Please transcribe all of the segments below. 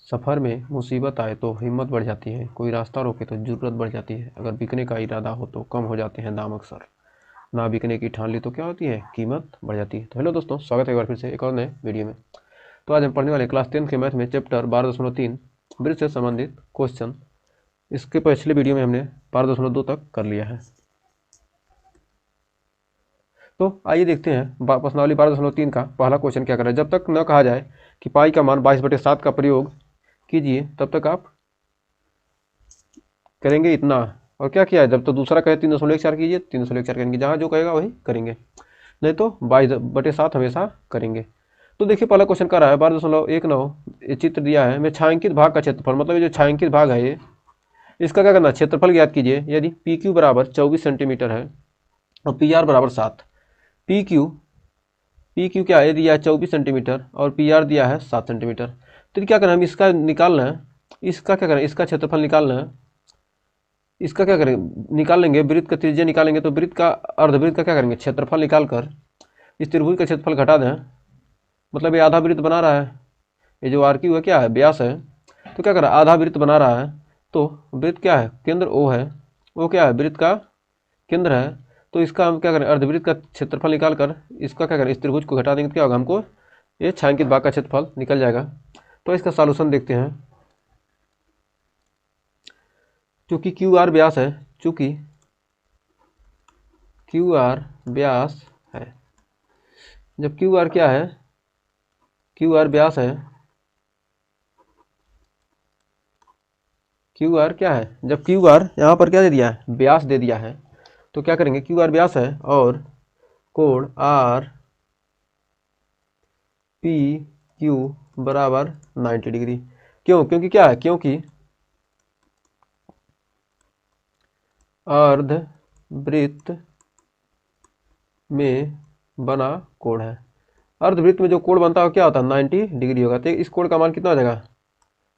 सफ़र में मुसीबत आए तो हिम्मत बढ़ जाती है, कोई रास्ता रोके तो जुर्रत बढ़ जाती है, अगर बिकने का इरादा हो तो कम हो जाते हैं दाम अक्सर, ना बिकने की ठान ली तो क्या होती है, कीमत बढ़ जाती है। तो हेलो दोस्तों, स्वागत है एक बार फिर से एक और नए वीडियो में। तो आज हम पढ़ने वाले क्लास 10 के मैथ में चैप्टर 12.3 ब्रिज से संबंधित क्वेश्चन। इसके पिछले वीडियो में हमने 12.2 तक कर लिया है। तो आइए देखते हैं प्रश्नावली 12.3 का पहला क्वेश्चन क्या कर रहा है। जब तक न कहा जाए कि पाई का मान 22/7 का प्रयोग कीजिए तब तक आप करेंगे इतना। और क्या किया है, जब तो दूसरा कहे 3.14 कीजिए 3.14 करेंगे, जहाँ जो कहेगा वही करेंगे, नहीं तो 22/7 हमेशा करेंगे। तो देखिए पहला क्वेश्चन कर रहा है 12.19 ये चित्र दिया है, मैं छायांकित भाग का क्षेत्रफल, मतलब ये जो छायांकित भाग है ये, इसका क्या करना, क्षेत्रफल ज्ञात कीजिए। यदि पी क्यू बराबर 24 सेंटीमीटर है और पी आर बराबर 7, पी क्यू क्या है, दिया है 24 सेंटीमीटर और पी आर दिया है 7 सेंटीमीटर। तो क्या करना है, हम इसका निकालना है, इसका क्या करना है, इसका क्षेत्रफल निकालना है। इसका क्या करेंगे, निकाल लेंगे, वृत्त का त्रिज्या निकालेंगे तो वृत्त का अर्धवृत्त का क्या करेंगे, क्षेत्रफल निकाल कर इस त्रिभुज का क्षेत्रफल घटा दें। मतलब ये आधा वृत्त बना रहा है, ये जो आर क्यू है क्या है, व्यास है, तो क्या कर रहा है, आधा वृत्त बना रहा है। तो वृत्त क्या है, केंद्र ओ है, वो क्या है, वृत्त का केंद्र है। तो इसका हम क्या करें, अर्धवृत्त का क्षेत्रफल निकाल कर इसका क्या करें, इस त्रिभुज को घटा देंगे तो क्या होगा, हमको ये छायांकित भाग का क्षेत्रफल निकल जाएगा। तो इसका सॉल्यूशन देखते हैं। चूंकि क्यू आर व्यास है, चूंकि क्यू आर व्यास है, जब क्यू आर क्या है, क्यू आर व्यास है, क्यू आर क्या है, जब क्यू आर यहाँ पर क्या दे दिया है, व्यास दे दिया है, तो क्या करेंगे, क्यू आर व्यास है और कोण आर पी क्यू बराबर 90 डिग्री। क्यों, क्योंकि क्या है, क्योंकि अर्धवृत्त में बना कोण है। अर्धवृत्त में जो कोण बनता है क्या होता है, 90 डिग्री होगा। तो इस कोण का मान कितना हो जाएगा,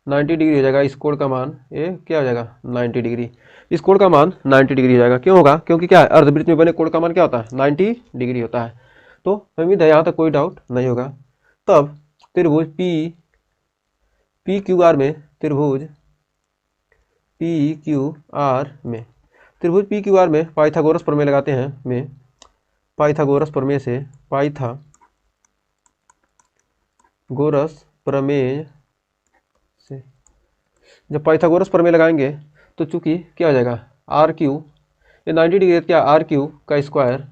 90 डिग्री हो जाएगा। इस कोण का मान ये क्या हो जाएगा, 90 डिग्री। इस कोण का मान 90 डिग्री हो जाएगा। क्यों होगा, क्योंकि क्या है, अर्धवृत्त में बने कोण का मान क्या होता है, 90 डिग्री होता है। तो उम्मीद है यहाँ तक कोई डाउट नहीं होगा। तब त्रिभुज पी क्यू आर में, त्रिभुज पी क्यू आर में, त्रिभुज पी क्यू आर में पाइथागोरस प्रमेय लगाते हैं। में पाइथागोरस प्रमेय से, पाइथागोरस प्रमेय से जब पाइथागोरस प्रमेय लगाएंगे तो चूंकि क्या हो जाएगा, आर क्यू, ये 90 डिग्री क्या, आर क्यू का स्क्वायर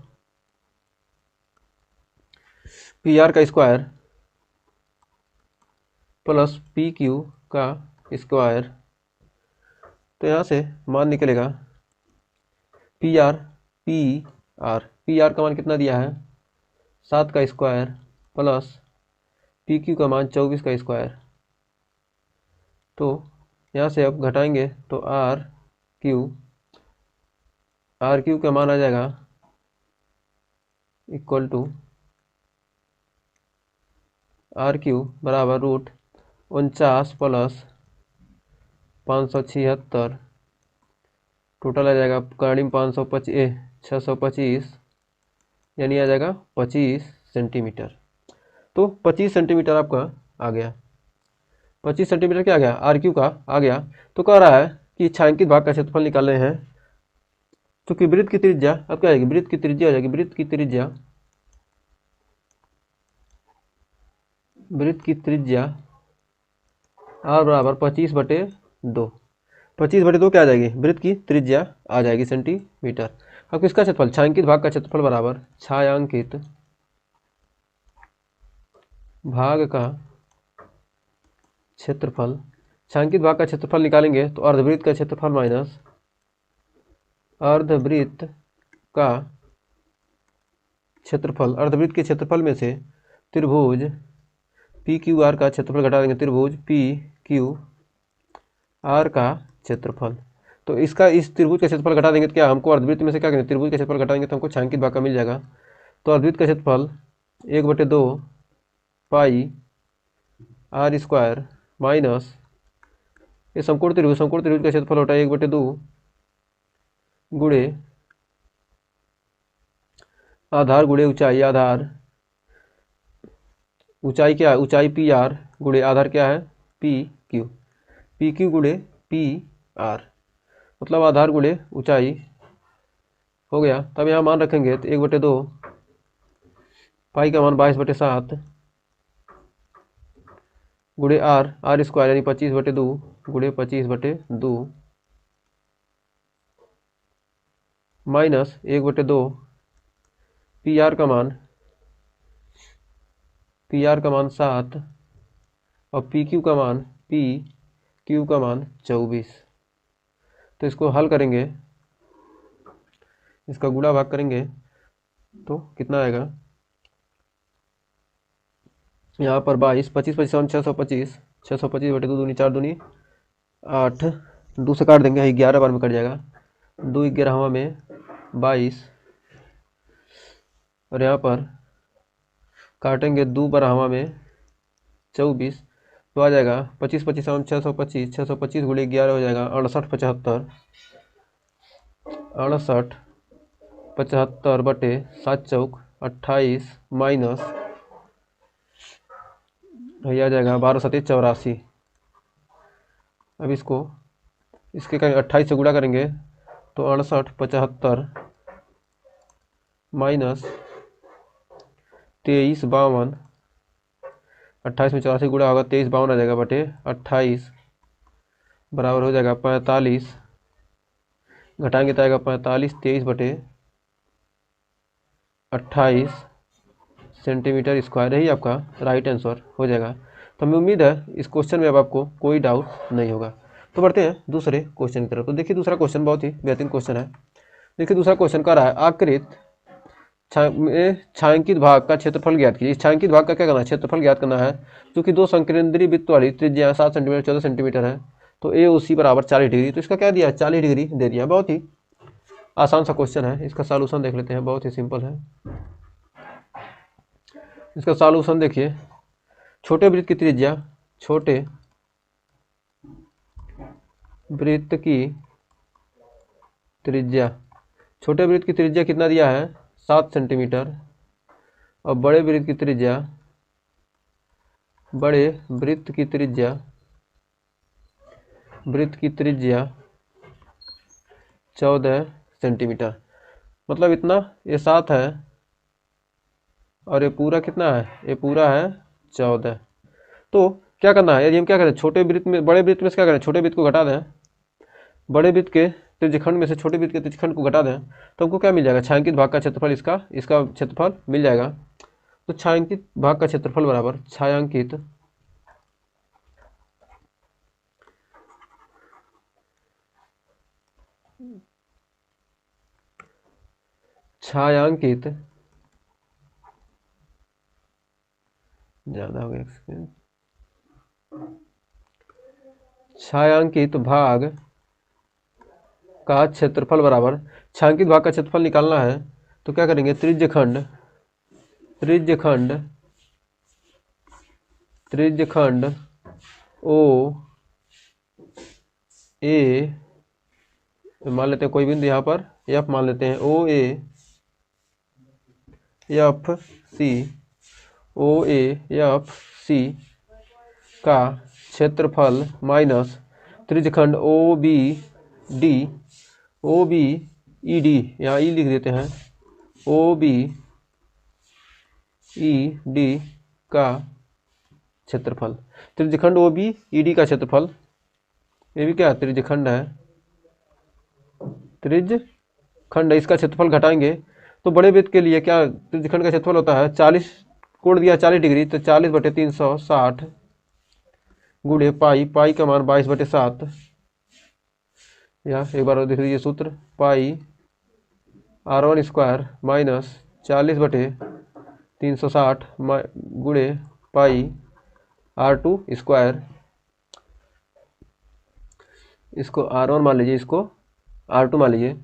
पी आर का स्क्वायर प्लस पी क्यू का स्क्वायर। तो यहाँ से मान निकलेगा पी आर पी आर का मान कितना दिया है, 7 का स्क्वायर प्लस पी क्यू का मान 24 का स्क्वायर। तो यहाँ से अब घटाएंगे तो आर क्यू का मान आ जाएगा इक्वल टू आर क्यू बराबर √49 प्लस 576, टोटल आ जाएगा करीब 625, यानी आ जाएगा 25 सेंटीमीटर। तो 25 सेंटीमीटर आपका आ गया, 25 सेंटीमीटर क्या आ गया, आर क्यू का आ गया। तो कह रहा है कि छायांकित भाग का क्षेत्रफल निकाल रहे हैं। क्योंकि वृत्त की त्रिज्या अब क्या आएगी, वृत्त की त्रिज्या हो जाएगी, वृत्त की त्रिज्या आर बराबर 25/2, 25/2 क्या आ जाएगी, वृत्त की त्रिज्या आ जाएगी सेंटीमीटर। अब किसका क्षेत्रफल, छायांकित भाग का क्षेत्रफल बराबर छायांकित भाग का क्षेत्रफल, छायांकित भाग का क्षेत्रफल निकालेंगे तो अर्धवृत्त का क्षेत्रफल माइनस अर्धवृत्त का क्षेत्रफल, अर्धवृत्त के क्षेत्रफल में से त्रिभुज पी क्यू आर का क्षेत्रफल घटा देंगे, त्रिभुज पी क्यू आर का क्षेत्रफल। तो इसका इस त्रिभुज का क्षेत्रफल घटा देंगे तो क्या, हमको अर्धवृत्त में से क्या करेंगे, त्रिभुज का क्षेत्रफल घटाएंगे तो हमको छायांकित भाग का मिल जाएगा। तो अर्धवृत्त का क्षेत्रफल 1/2 पाई आर स्क्वायर माइनस ये समकोण त्रिभुज का क्षेत्रफल होता है 1/2 गुणे आधार गुणे ऊंचाई, आधार ऊंचाई क्या है, ऊंचाई पी आर गुणे आधार क्या है, पी क्यू, पी क्यू गुणे पी आर, मतलब आधार गुणे ऊंचाई हो गया। तब यहाँ मान रखेंगे तो 1/2 पाई का मान 22/7 गुणे आर स्क्वायर यानी 25/2 गुणे 25/2 माइनस 1/2 पी आर का मान 7 और पी क्यू का मान 24। तो इसको हल करेंगे, इसका गुणा भाग करेंगे तो कितना आएगा, यहाँ पर 22, 25 25 625, 625/2 दूनी 4 दूनी 8, 2 से काट देंगे 11 बार में कट जाएगा, 2 11 में 22 और यहाँ पर काटेंगे 2 बार हवा में 24, तो आ जाएगा 25 25 625, 625 गुणे 11 हो जाएगा 68 75, 68 75/7 चौक 28 माइनस ये आ जाएगा 12 7 84। अब इसके करेंगे 28 से गुणा करेंगे तो 68 75 माइनस 23 52, 28 में 84 गुणा होगा 23 52 आ जाएगा बटे 28 बराबर हो जाएगा 45, घटाएंगे तो आएगा 45 23/28 सेंटीमीटर स्क्वायर, यही आपका राइट आंसर हो जाएगा। तो हमें उम्मीद है इस क्वेश्चन में अब आपको कोई डाउट नहीं होगा। तो बढ़ते हैं दूसरे क्वेश्चन की तरफ। तो देखिए दूसरा क्वेश्चन बहुत ही बेहतरीन क्वेश्चन है। देखिए दूसरा क्वेश्चन कह रहा है आकृत छायांकित भाग का क्षेत्रफल ज्ञात कीजिए। इस छायांकित भाग का क्या करना है, क्षेत्रफल ज्ञात करना है। क्योंकि 2 संकेंद्री वृत्त वाली त्रिज्या 7 सेंटीमीटर 14 सेंटीमीटर है, तो ए ओ सी बराबर 40 डिग्री। तो इसका क्या दिया है, 40 डिग्री दे दिया। बहुत ही आसान सा क्वेश्चन है, इसका सॉल्यूशन देख लेते हैं। बहुत ही सिंपल है, इसका सॉल्यूशन देखिए। छोटे वृत्त की त्रिज्या, छोटे वृत्त की त्रिज्या, छोटे वृत्त की त्रिज्या कितना दिया है 7 सेंटीमीटर और बड़े वृत्त की त्रिज्या 14 सेंटीमीटर। मतलब इतना, ये 7 है और ये पूरा कितना है, ये पूरा है 14। तो क्या करना है, यदि हम क्या करें छोटे वृत्त में, बड़े वृत्त में से क्या करें, छोटे वृत्त को घटा दें, बड़े वृत्त के त्रिज्यखंड में से छोटे वृत्त के त्रिज्यखंड को घटा दें, तो हमको क्या मिल जाएगा, छायांकित भाग का क्षेत्रफल, इसका क्षेत्रफल मिल जाएगा। तो छायांकित भाग का क्षेत्रफल बराबर छायांकित ज़्यादा हो गया, छायांकित भाग का क्षेत्रफल बराबर, छायांकित भाग का क्षेत्रफल निकालना है तो क्या करेंगे, त्रिज्यखंड ओ ए मान लेते हैं, कोई बिंदु यहाँ पर एफ मान लेते हैं, ओ ए एफ सी का क्षेत्रफल माइनस त्रिज्यखंड ओ बी ई डी, यहाँ ई लिख देते हैं, ओ बी ई डी का क्षेत्रफल। त्रिज्यखंड ओ बी ई डी का क्षेत्रफल, ये भी क्या त्रिज्यखंड है, इसका क्षेत्रफल घटाएंगे तो बड़े वृत्त के लिए क्या त्रिज्यखंड का क्षेत्रफल होता है 40, कोण दिया 40 डिग्री, तो 40/360 गुणे पाई का मान 22/7, या एक बार देख लीजिए सूत्र, पाई r1 स्क्वायर माइनस 40/360 गुणे पाई r2 स्क्वायर। इसको r1 मान लीजिए, इसको r2 मान लीजिए,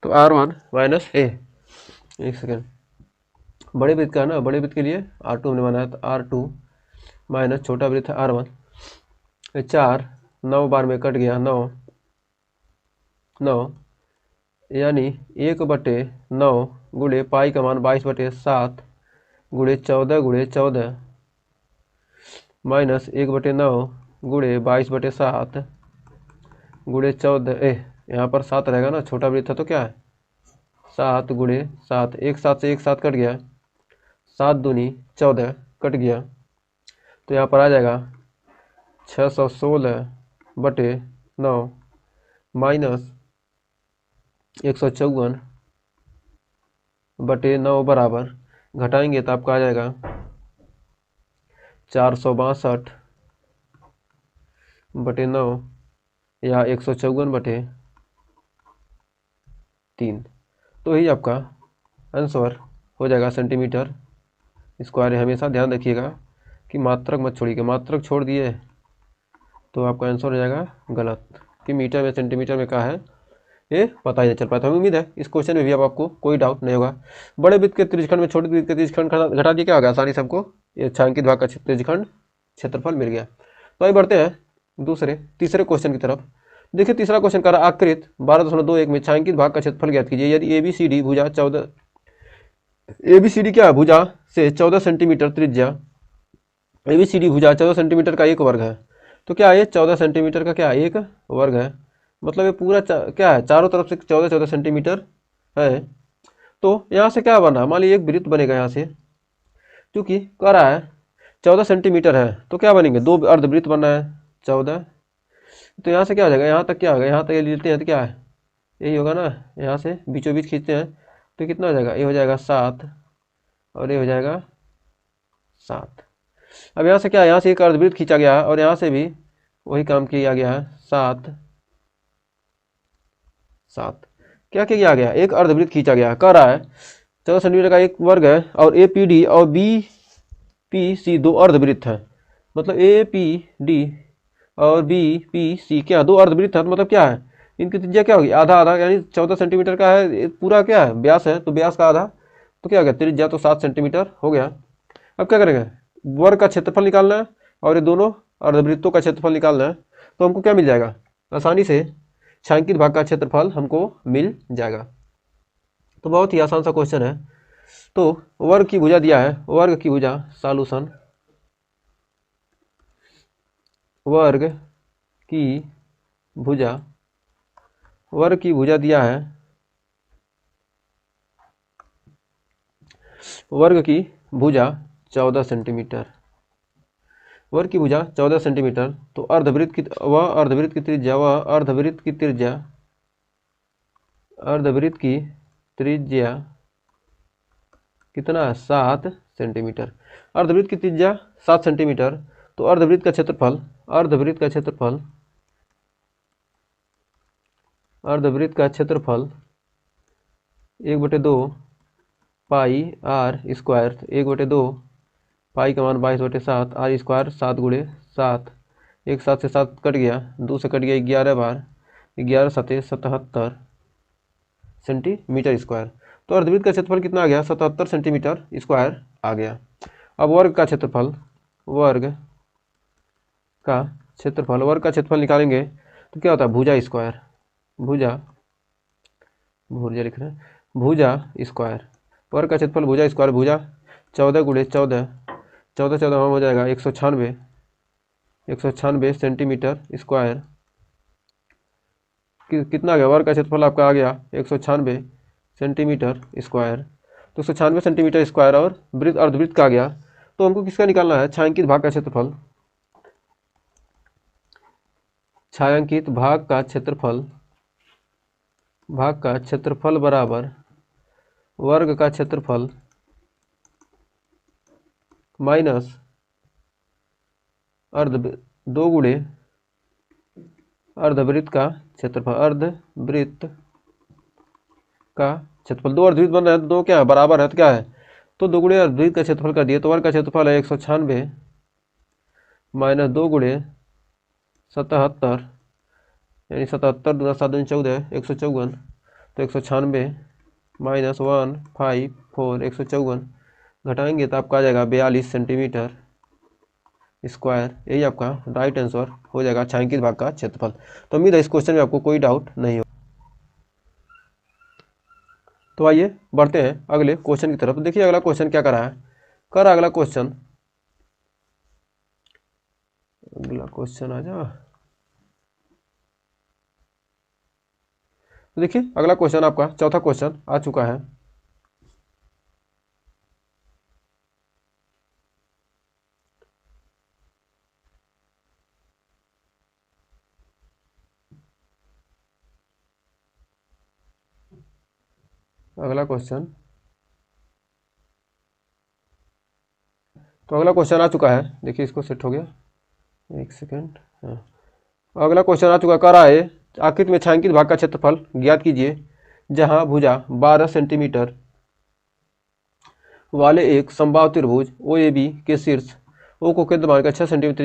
तो r1 माइनस ए, एक सेकेंड, बड़े वृत्त का है ना, बड़े वृत्त के लिए r2 हमने माना है, तो r2 माइनस छोटा वृत्त है r1, 4 9 बार में कट गया 9 यानी 1/9 गुणे पाई का मान 22/7 गुणे 14 माइनस 1/9 गुणे 22/7 गुणे 14, यहाँ पर 7 रहेगा ना, छोटा वृत्त है तो क्या है 7 गुणे 7, एक सात से एक सात कट गया, 7 दूनी 14 कट गया, तो यहाँ पर आ जाएगा 616/9 माइनस 154/9 बराबर, घटाएंगे तो आपका आ जाएगा 462/9 या 154/3। तो यही आपका आंसर हो जाएगा सेंटीमीटर स्क्वायर। हमेशा ध्यान रखिएगा कि मात्रक मत छोड़िएगा, मात्रक छोड़ दिए तो आपका आंसर हो जाएगा गलत, कि मीटर में सेंटीमीटर में क्या है ये पता ही नहीं चल पाता। हमें उम्मीद है इस क्वेश्चन में भी अब आपको कोई डाउट नहीं होगा। बड़े वृत्त के त्रिज्यखंड में छोटे वृत्त के त्रिज्यखंड घटा दिए, क्या होगा आसानी से हमको ये छायांकित भाग का त्रिज्यखंड क्षेत्रफल मिल गया। तो आइए बढ़ते हैं तीसरे क्वेश्चन की तरफ। देखिए तीसरा क्वेश्चन कर रहा आकृत 12.21 में छायांकित भाग का क्षेत्रफल ज्ञात कीजिए। यदि ABCD भुजा 14 ABCD क्या है भुजा से 14 सेंटीमीटर त्रिज्या, ABCD भुजा 14 सेंटीमीटर का एक वर्ग है, तो क्या ये 14 सेंटीमीटर का क्या एक वर्ग है, मतलब ये पूरा क्या है चारों तरफ से 14 सेंटीमीटर है। तो यहाँ से क्या बना, मान लीजिए एक वृत्त बनेगा यहाँ से, क्योंकि कह रहा है 14 सेंटीमीटर है तो क्या बनेंगे दो अर्धवृत्त बनना है 14, तो यहाँ से क्या हो जाएगा यहाँ तक क्या होगा, यहाँ तक ये लेते हैं तो क्या है यही होगा ना, यहाँ से बीचों बीच खींचते हैं तो कितना हो जाएगा, ये हो जाएगा 7 और ये हो जाएगा 7। अब यहाँ से क्या है, यहाँ से एक अर्धवृत्त खींचा गया है और यहाँ से भी वही काम किया गया है 7 7। क्या किया गया, एक अर्धवृत्त खींचा गया है, कह रहा है 14 सेंटीमीटर का एक वर्ग है और APD और BPC दो अर्धवृत्त है, मतलब APD और BPC क्या दो अर्धवृत्त है, तो मतलब क्या है इनकी त्रिज्या क्या होगी आधा आधा, यानी 14 सेंटीमीटर का है पूरा क्या है व्यास है, तो व्यास का आधा तो क्या हो गया त्रिज्या, तो 7 सेंटीमीटर हो गया। अब क्या करेंगे वर्ग का क्षेत्रफल निकालना है और ये दोनों अर्धवृत्तों का क्षेत्रफल निकालना है, तो हमको क्या मिल जाएगा आसानी से छायांकित भाग का क्षेत्रफल हमको मिल जाएगा। तो बहुत ही आसान सा क्वेश्चन है। तो वर्ग की भुजा दिया है, वर्ग की भुजा सॉल्यूशन, वर्ग की भुजा, वर्ग की भुजा दिया है, वर्ग की भुजा 14 सेंटीमीटर, वर्ग की भुजा 14 सेंटीमीटर, तो अर्धवृत्त की अर्धवृत्त की त्रिज्या अर्धवृत्त की त्रिज्या कितना है 7 सेंटीमीटर, अर्धवृत्त की त्रिज्या 7 सेंटीमीटर, तो अर्धवृत्त का क्षेत्रफल 1/2 पाई आर स्क्वायर, 1/2 पाई का मान 22/7 आर स्क्वायर, 7 गुणे 7, एक 7 से 7 कट गया, 2 से कट गया 11 बार, 11 7 77 सेंटीमीटर स्क्वायर। तो अर्धवृत्त का क्षेत्रफल कितना आ गया 77 सेंटीमीटर स्क्वायर आ गया। अब वर्ग का क्षेत्रफल निकालेंगे तो क्या होता है भुजा स्क्वायर, भुजा लिख रहे हैं भुजा स्क्वायर, वर्ग का क्षेत्रफल भुजा स्क्वायर, भुजा 14 गुणे 14 हो जाएगा 196 सेंटीमीटर स्क्वायर, कितना आ गया वर्ग का क्षेत्रफल आपका आ गया 196 सेंटीमीटर स्क्वायर, तो 196 सेंटीमीटर स्क्वायर और वृत्त अर्धवृत्त का आ गया। तो हमको किसका निकालना है छायांकित भाग का क्षेत्रफल, छायांकित भाग का क्षेत्रफल बराबर वर्ग का क्षेत्रफल माइनस 2 गुणे अर्धवृत्त का क्षेत्रफल, अर्धवृत्त का क्षेत्रफल, दो अर्धवृत्त बन रहा है, दो क्या है बराबर है तो क्या है, तो 2 गुणे अर्धवृत्त का क्षेत्रफल कर दिए, तो वर्ग का क्षेत्रफल है 196 माइनस 2 गुणे 77, यानी 77 दूना 7 दूनी 14 154, तो 196 माइनस 154 154 घटाएंगे तो आपका आ जाएगा 42 सेंटीमीटर स्क्वायर। यही आपका राइट आंसर हो जाएगा छायांकित भाग का क्षेत्रफल। तो उम्मीद है इस क्वेश्चन में आपको कोई डाउट नहीं हो। तो आइए बढ़ते हैं अगले क्वेश्चन की तरफ। देखिए अगला क्वेश्चन क्या कर रहा है, अगला क्वेश्चन अगला क्वेश्चन आ जा। तो देखिए अगला क्वेश्चन आपका चौथा क्वेश्चन आ चुका है। अगला क्वेश्चन, तो अगला क्वेश्चन आ चुका है। देखिए इसको सेट हो गया, एक सेकेंड। हाँ, अगला क्वेश्चन आ चुका, कह रहा है आकृति में छायांकित भाग का क्षेत्रफल ज्ञात कीजिए जहां भुजा 12 सेंटीमीटर वाले एक समबाहु त्रिभुज ओ ए बी के शीर्ष ओ को केंद्र मानकर 6 सेंटीमीटर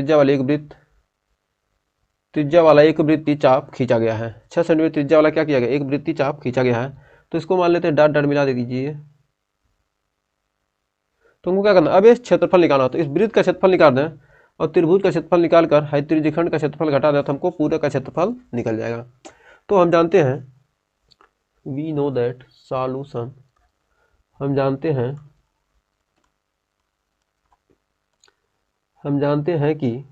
त्रिज्या वाला एक वृत्तीय चाप खींचा गया है। 6 सेंटीमीटर त्रिज्या वाला क्या किया गया, एक वृत्तीय चाप खींचा गया है। तो इसको मान लेते हैं, डॉट डॉट मिला दे दीजिए। तो हमको क्या करना, अब ये क्षेत्रफल निकालना, तो इस वृत्त का क्षेत्रफल निकाल दें और त्रिभुज का क्षेत्रफल निकाल कर हाई त्रिज्यखंड का क्षेत्रफल घटा दें तो हमको पूरे का क्षेत्रफल निकल जाएगा। तो हम जानते हैं, वी नो दैट सॉल्यूशन, हम जानते हैं कि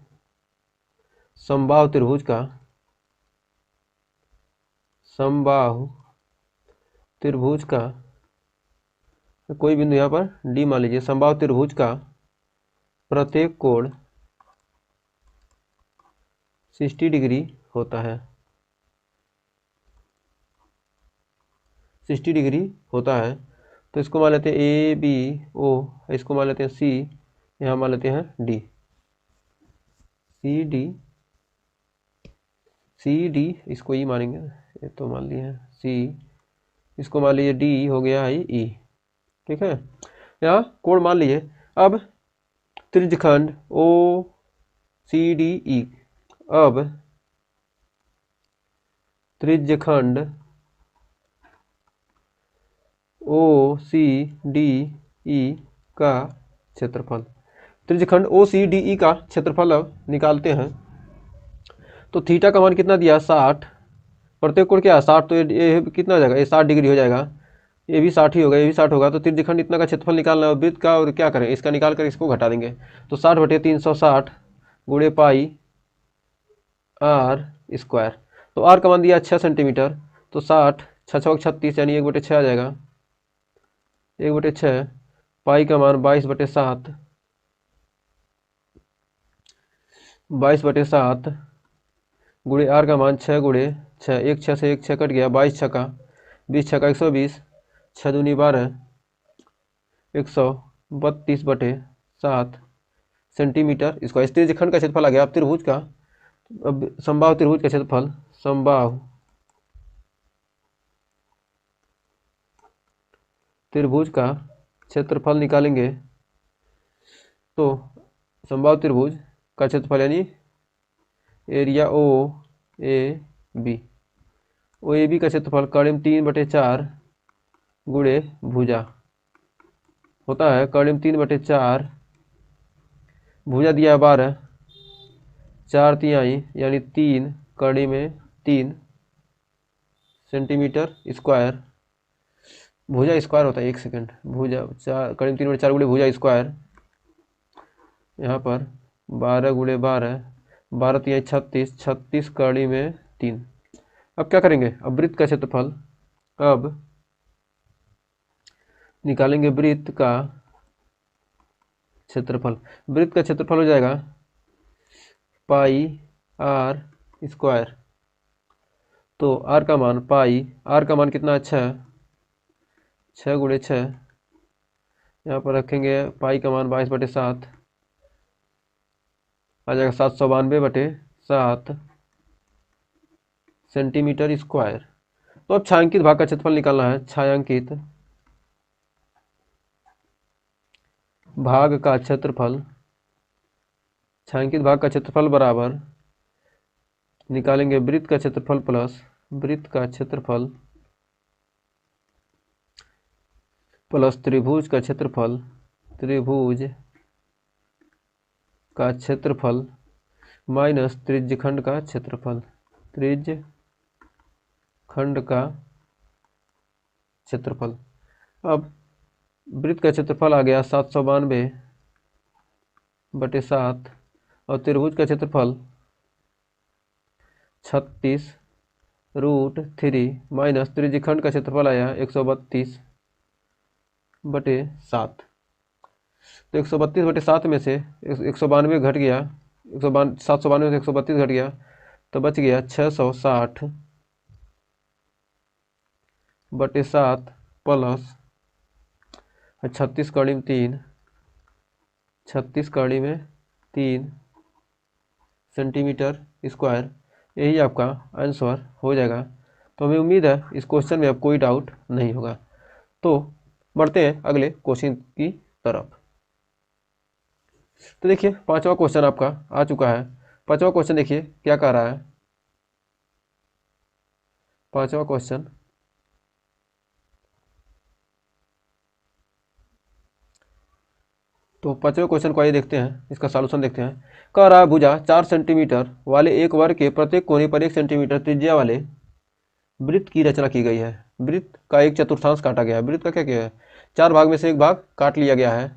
समबाहु त्रिभुज का कोई बिंदु यहाँ पर डी मान लीजिए, समबाहु त्रिभुज का प्रत्येक कोण 60 डिग्री होता है, 60 डिग्री होता है। तो इसको मान लेते हैं ए बी ओ, इसको मान लेते हैं सी, यहाँ मान लेते हैं डी, सी डी इसको ई मानेंगे, ये तो मान लिए हैं सी, इसको मान लीजिए डी हो गया है ई। ठीक है, यहाँ कोण मान लीजिए। अब त्रिज्यखंड ओ सी डी ई, अब त्रिज्यखंड ओ सी डी ई का क्षेत्रफल, त्रिज्यखंड ओ सी डी ई का क्षेत्रफल अब निकालते हैं। तो थीटा का मान कितना दिया, 60, प्रत्येक कोण क्या है 60, तो ये कितना हो जाएगा, ये 60 डिग्री हो जाएगा, ये भी 60 ही होगा, ये भी 60 होगा। तो त्रिज्यखंड इतना का क्षेत्रफल निकालना है वृत्त का, और क्या करें, इसका निकाल कर इसको घटा देंगे। तो 60/360 गुणे पाई आर स्क्वायर। तो आर का मान दिया 6 सेंटीमीटर, तो 60 6 36 यानी 1/6 आ जाएगा, 1/6। पाई का मान 22/7, 22/7 गुणे आर का मान 6/6, एक 6 से एक 6 कट गया, 22 छक्का 20 छक्का 120, 6 दूनी 12, 132/7 सेंटीमीटर। इसका त्रिज्यखंड का क्षेत्रफल आ गया। अब त्रिभुज का, अब समबाहु त्रिभुज का क्षेत्रफल, समबाहु त्रिभुज का क्षेत्रफल निकालेंगे। तो समबाहु त्रिभुज का क्षेत्रफल यानी एरिया ओ ए बी का क्षेत्रफल करीब 3/4 गुणे भुजा होता है, करीब 3/4, भुजा दिया है 12, 4/3 यानी 3 कड़ी में 3 सेंटीमीटर स्क्वायर, भुजा स्क्वायर होता है, एक सेकंड, भुजा 4 करीब 3/4 गुणे भुजा स्क्वायर, यहाँ पर 12 गुणे 12, 12×3 36, 36 कड़ी में 3। अब क्या करेंगे, अब वृत्त का क्षेत्रफल, अब निकालेंगे वृत्त का क्षेत्रफल। वृत्त का क्षेत्रफल हो जाएगा पाई आर स्क्वायर। तो आर का मान, पाई आर का मान कितना है, 6, 6×6, यहाँ पर रखेंगे पाई का मान 22/7 आ जाएगा, 792/7 सेंटीमीटर स्क्वायर। तो अब छायांकित भाग का क्षेत्रफल निकालना है। छायांकित भाग का क्षेत्रफल, छायांकित भाग का क्षेत्रफल बराबर निकालेंगे वृत्त का क्षेत्रफल प्लस वृत्त का क्षेत्रफल प्लस त्रिभुज का क्षेत्रफल, त्रिभुज का क्षेत्रफल माइनस त्रिज्यखंड का क्षेत्रफल, त्रिज्यखंड का क्षेत्रफल। अब वृत्त का क्षेत्रफल आ गया 792/7, और त्रिभुज का क्षेत्रफल 36√3 माइनस त्रिज्यखंड का क्षेत्रफल आया 132/7। तो 132/7 में से 192 घट गया, 792 से 132 घट गया, तो बच गया 660/7 प्लस 36 सेंटीमीटर स्क्वायर। यही आपका आंसर हो जाएगा। तो हमें उम्मीद है इस क्वेश्चन में अब कोई डाउट नहीं होगा। तो बढ़ते हैं अगले क्वेश्चन की तरफ। तो देखिए पांचवा क्वेश्चन आपका आ चुका है। पांचवा क्वेश्चन देखिए क्या कह रहा है। पांचवा क्वेश्चन, तो पांचवें क्वेश्चन को आइए देखते हैं, इसका सॉल्यूशन देखते हैं। कह रहा है भुजा 4 सेंटीमीटर वाले एक वर्ग के प्रत्येक कोने पर 1 सेंटीमीटर त्रिज्या वाले वृत्त की रचना की गई है। वृत्त का एक चतुर्थांश काटा गया है। वृत्त का क्या किया है, 4 भाग में से एक भाग काट लिया गया है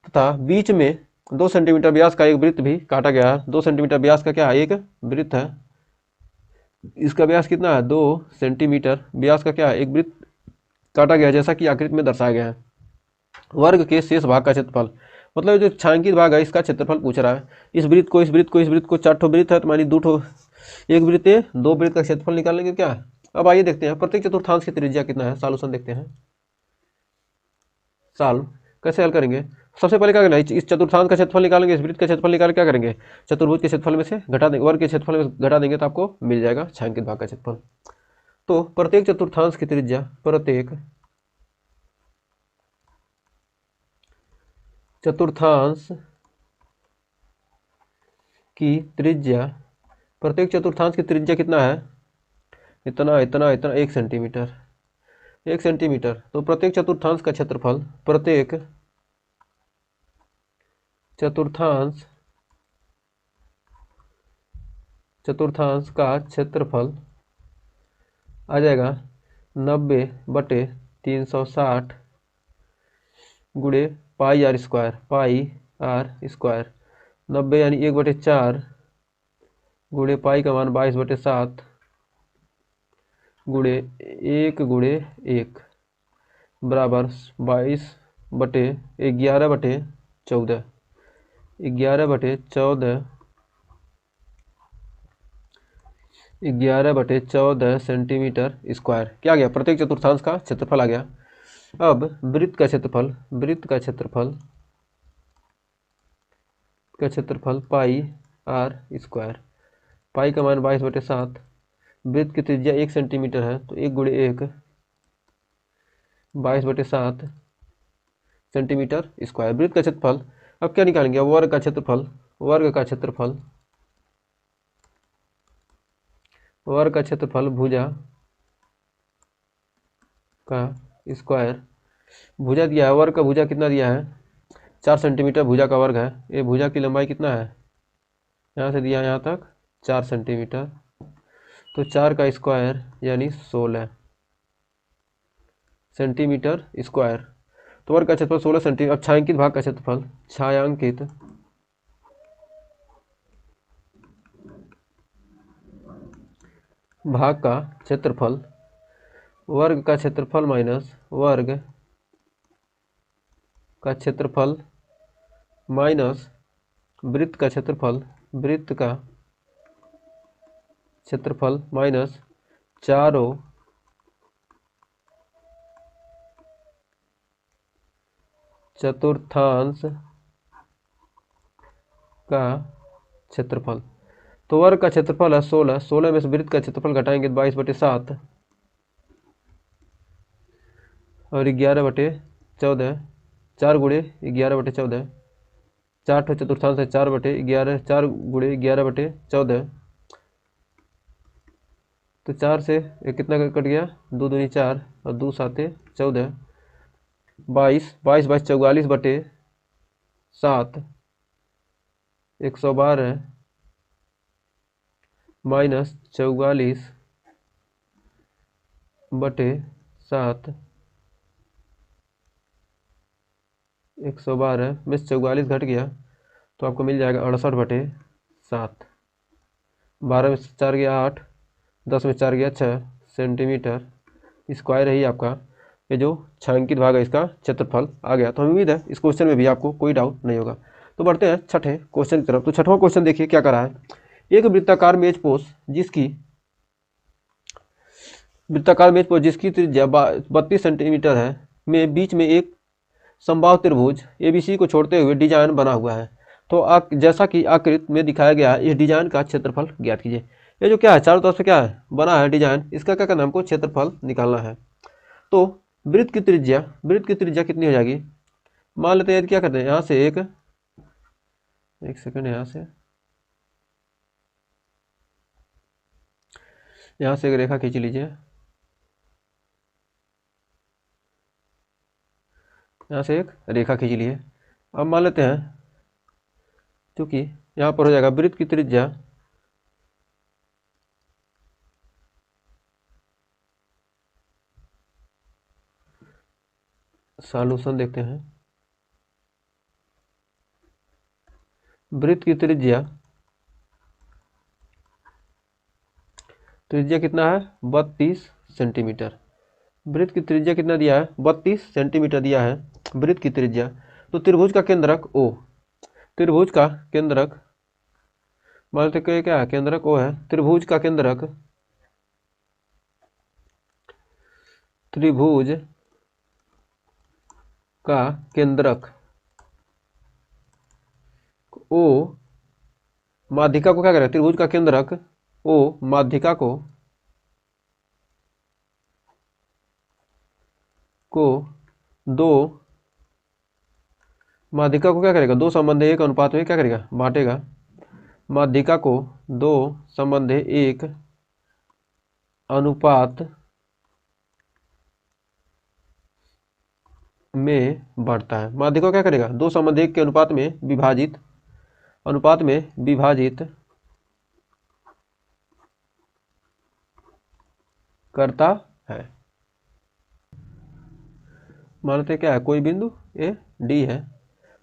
तथा बीच में 2 सेंटीमीटर व्यास का एक वृत्त भी काटा गया है। 2 सेंटीमीटर व्यास का क्या है, एक वृत्त है। इसका व्यास कितना है, 2 सेंटीमीटर व्यास का क्या है, एक वृत्त काटा गया है, जैसा कि आकृति में दर्शाया गया है। वर्ग के शेष भाग का क्षेत्रफल, मतलब जो छायांकित भाग है इसका क्षेत्रफल पूछ रहा है। इस वृत्त को, इस वृत्त को, इस वृत्त को 4 ठो वृत्त है तो मानी 2 ठो, एक वृत्त है, 2 वृत्त का क्षेत्रफल निकालेंगे क्या। अब आइए देखते हैं प्रत्येक चतुर्थांश की त्रिज्या कितना है। सॉल्यूशन देखते हैं। सॉल्व कैसे हल करेंगे। सबसे पहले क्या करना है, इस चतुर्थांश का क्षेत्रफल निकालेंगे, इस वृत्त का क्षेत्रफल निकाल क्या करेंगे, चतुर्भुज के क्षेत्रफल में से घटा देंगे, वर्ग के क्षेत्रफल में घटा देंगे तो आपको मिल जाएगा छायांकित भाग का क्षेत्रफल। तो प्रत्येक चतुर्थांश की त्रिज्या, प्रत्येक चतुर्थांश की त्रिज्या, प्रत्येक चतुर्थांश की त्रिज्या कितना है, इतना इतना इतना 1 सेंटीमीटर, 1 सेंटीमीटर। तो प्रत्येक चतुर्थांश का क्षेत्रफल, प्रत्येक चतुर्थांश का क्षेत्रफल आ जाएगा 90/360 गुणे pi r square, pi r square. 90 यानी 1/4 गुणे पाई का मान 22/7 गुणे 1 बराबर 11/14 11/14 सेंटीमीटर स्क्वायर। क्या आ गया, प्रत्येक चतुर्थांश का क्षेत्रफल आ गया। अब वृत्त का क्षेत्रफल, वृत्त का क्षेत्रफल पाई आर स्क्वायर, पाई का मान 22/7, वृत्त की त्रिज्या 1 सेंटीमीटर है तो 1 गुणे 1 22/7 सेंटीमीटर स्क्वायर। वृत्त का क्षेत्रफल, अब क्या निकालेंगे, वर्ग का क्षेत्रफल, वर्ग का क्षेत्रफल, वर्ग का क्षेत्रफल भुजा का स्क्वायर। भुजा दिया है, वर्ग का भुजा कितना दिया है, 4 सेंटीमीटर भुजा का वर्ग है। ये भुजा की लंबाई कितना है, यहाँ से दिया है यहाँ तक 4 सेंटीमीटर, तो 4 का स्क्वायर यानी 16 सेंटीमीटर स्क्वायर। तो वर्ग का क्षेत्रफल 16 सेंटीमीटर। अब छायांकित भाग का क्षेत्रफल, छायांकित भाग का क्षेत्रफल, वर्ग का क्षेत्रफल माइनस वर्ग का क्षेत्रफल माइनस वृत्त का क्षेत्रफल, वृत्त का क्षेत्रफल माइनस चारों चतुर्थांश का क्षेत्रफल। तो वर्ग का क्षेत्रफल है 16, 16 में से वृत्त का क्षेत्रफल घटाएंगे 22/7 और 11/14, 4 गुणे 11/14, 4 ठो चतुर्थांश है, 4/11, 4 गुणे 11/14, तो 4 से एक कितना कट गया, 2 दूनी 4 और 2 साते 14, 22 22 22 44/7 112 माइनस 44/7 112 में से 44 घट गया तो आपको मिल जाएगा 68/7। 12 में 4 गया 8, 10 में 4 गया 6 सेंटीमीटर स्क्वायर है ही आपका ये जो छायांकित भाग है इसका क्षेत्रफल आ गया। तो हमें उम्मीद है इस क्वेश्चन में भी आपको कोई डाउट नहीं होगा। तो बढ़ते हैं छठे क्वेश्चन की तरफ। तो छठवां क्वेश्चन देखिए क्या करा है। एक वृत्ताकार मेजपोश जिसकी त्रिज्या 32 सेंटीमीटर है में बीच में एक समबाहु त्रिभुज एबीसी को छोड़ते हुए डिजाइन बना हुआ है। तो जैसा कि आकृति में दिखाया गया है इस डिजाइन का क्षेत्रफल ज्ञात कीजिए। ये जो क्या है चारों तरफ से क्या है बना है डिजाइन, इसका क्या करना है हमको क्षेत्रफल निकालना है। तो वृत्त की त्रिज्या कितनी हो जाएगी। मान लेते हैं क्या करते हैं यहाँ से एक सेकंड यहाँ से एक रेखा खींच लीजिए। यहाँ से एक रेखा खींच लिए। अब मान लेते हैं क्योंकि यहाँ पर हो जाएगा वृत्त की त्रिज्या सॉल्यूशन देखते हैं। वृत्त की त्रिज्या कितना है 32 सेंटीमीटर। वृत्त की त्रिज्या कितना दिया है 32 सेंटीमीटर दिया है वृत्त की त्रिज्या। तो त्रिभुज का केंद्रक O, त्रिभुज का केंद्रक मान लेते हैं क्या है केंद्रक O है। त्रिभुज का केंद्रक O माध्यिका को क्या करेगा त्रिभुज का केंद्रक O माध्यिका को क्या करेगा 2:1 अनुपात में क्या करेगा बांटेगा। माध्यिका को 2:1 अनुपात में बांटता है। माध्यिका को क्या करेगा 2:1 के अनुपात में विभाजित करता है। मान लेते क्या है कोई बिंदु ए डी है